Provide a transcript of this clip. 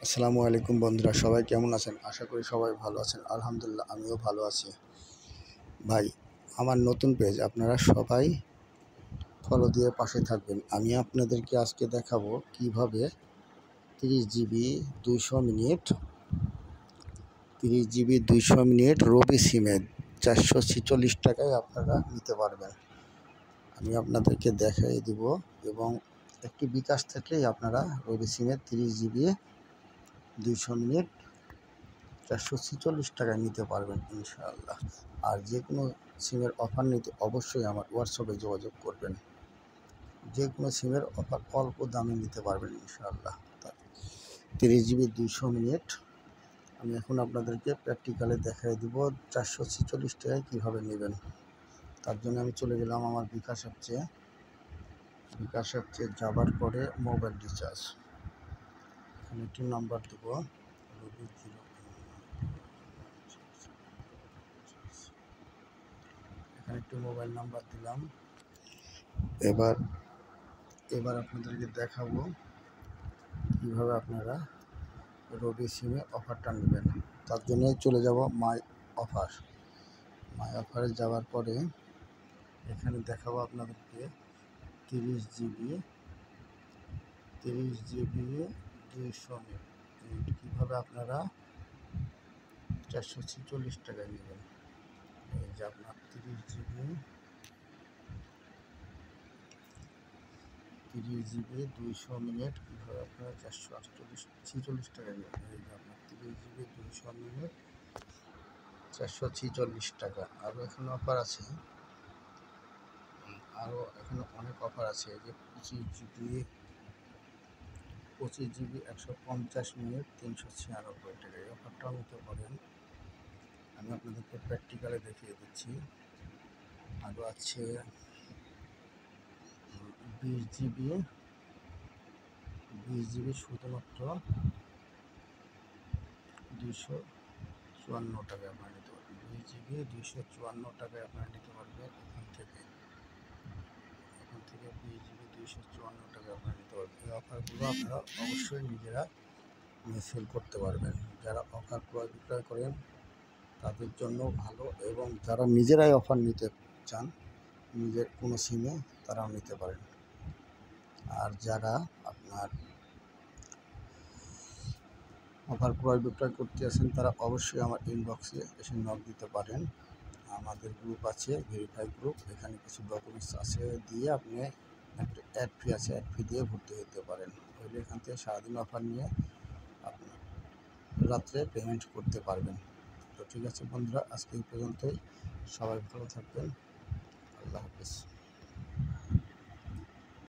আসসালামু আলাইকুম বন্ধুরা, সবাই কেমন আছেন? আশা করি সবাই ভালো আছেন। আলহামদুলিল্লাহ, আমিও ভালো আছি। ভাই, আমার নতুন পেজ, আপনারা সবাই ফলো দিয়ে পাশে থাকবেন। আমি আপনাদেরকে আজকে দেখাবো কিভাবে 30 জিবি 200 মিনিট রবি সিমে 446 টাকায় আপনারা নিতে পারবেন। আমি আপনাদেরকে দেখাই দিব এবং একটি বিকাশ থেকেই আপনারা রবি সিমে 30 জিবি 200 মিনিট 446 টাকায় নিতে পারবেন ইনশাআল্লাহ। আর যে কোনো সিমের অফার নিতে অবশ্যই আমার হোয়াটসঅ্যাপে যোগাযোগ করবেন। যে কোনো সিমের অফার অল্প দামে নিতে পারবেন ইনশাআল্লাহ। 30 জিবি 200 মিনিট আমি এখন আপনাদেরকে প্র্যাকটিক্যালে দেখাই দিব 446 টাকায় কীভাবে নেবেন। তার জন্য আমি চলে গেলাম আমার বিকাশ অ্যাপসে যাবার পরে মোবাইল রিচার্জ, এখানে একটি নাম্বার দেব, এখানে একটি মোবাইল নাম্বার দিলাম। এবার আপনাদেরকে দেখাবো কীভাবে আপনারা রবি সিমে অফারটা নেবেন। তার জন্য চলে যাব মাই অফারে যাওয়ার পরে এখানে দেখাবো আপনাদেরকে 30 জিবি 200 মিনিট কীভাবে আপনারা 446 টাকায় নেবেন। এই যে আপনার 30 জিবি 200 মিনিট কীভাবে আপনারা 446 টাকায় নেবেন। এই যে আপনার 30 জিবি 200 মিনিট 446 টাকা। আরও এখানে অফার আছে, এখানে অনেক অফার আছে। এই যে 25 জিবি 150 মিনিট 396 টাকা, এই অফারটাও নিতে পারেন। আমি আপনাদেরকে প্র্যাকটিক্যালে দেখিয়ে দিচ্ছি। আরও আছে 20 জিবি শুধুমাত্র 254 টাকায় আপনারা নিতে পারবেন। 20 জিবি 254 টাকায় আপনারা নিতে পারবেন। এখান থেকে 20 জিবি 254 টাকায় আপনারা নিতে পারবেন। এই অফারগুলো আপনারা অবশ্যই নিজেরা সেল করতে পারবেন। যারা অফার ক্রয় বিক্রয় করেন তাদের জন্য ভালো, এবং যারা নিজেরাই অফার নিতে চান নিজের কোনো সিমে, তারাও নিতে পারেন। আর যারা আপনার অফার ক্রয় বিক্রয় করতে আছেন তারা অবশ্যই আমার ইনবক্সে এসে নক দিতে পারেন। আমাদের গ্রুপ আছে, ভেরিফাই গ্রুপ, এখানে কিছু ডকুমেন্টস আছে দিয়ে আপনি একটা অ্যাড ফি আছে, অ্যাড ফি দিয়ে ভর্তি হতে পারেন। হইলে এখান থেকে সারাদিন অফার নিয়ে আপনি রাত্রে পেমেন্ট করতে পারবেন। তো ঠিক আছে বন্ধুরা, আজকে এই পর্যন্তই। সবাই ভালো থাকবেন।